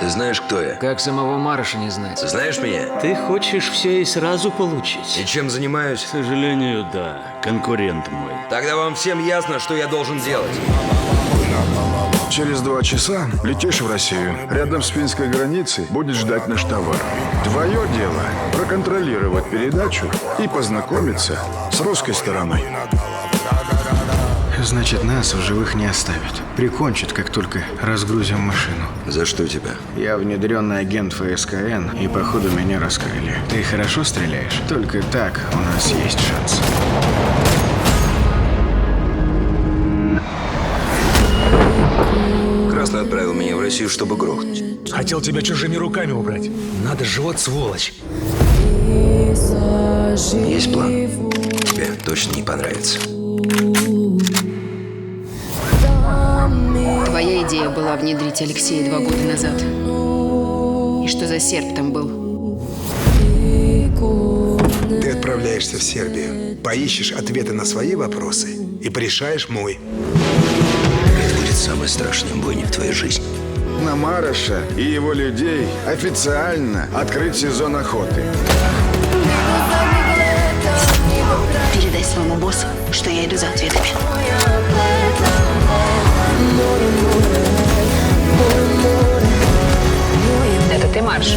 Ты знаешь, кто я? Как самого Мароша не знать. Ты знаешь меня? Ты хочешь все и сразу получить? И чем занимаюсь? К сожалению, да. Конкурент мой. Тогда вам всем ясно, что я должен делать. Через 2 часа летишь в Россию. Рядом с финской границей будет ждать наш товар. Твое дело – проконтролировать передачу и познакомиться с русской стороной. Значит, нас в живых не оставят. Прикончат, как только разгрузим машину. За что тебя? Я внедренный агент ФСКН, и походу меня раскрыли. Ты хорошо стреляешь? Только так у нас есть шанс. Красный отправил меня в Россию, чтобы грохнуть. Хотел тебя чужими руками убрать. Надо же, вот сволочь. Есть план? Тебе точно не понравится. Твоя идея была внедрить Алексея 2 года назад. И что за серб там был? Ты отправляешься в Сербию, поищешь ответы на свои вопросы и порешаешь мой. Это будет самой страшной бойней в твоей жизни. На Мароша и его людей официально открыть сезон охоты. Передай своему боссу, что я иду за ответами. Это ты, Марш?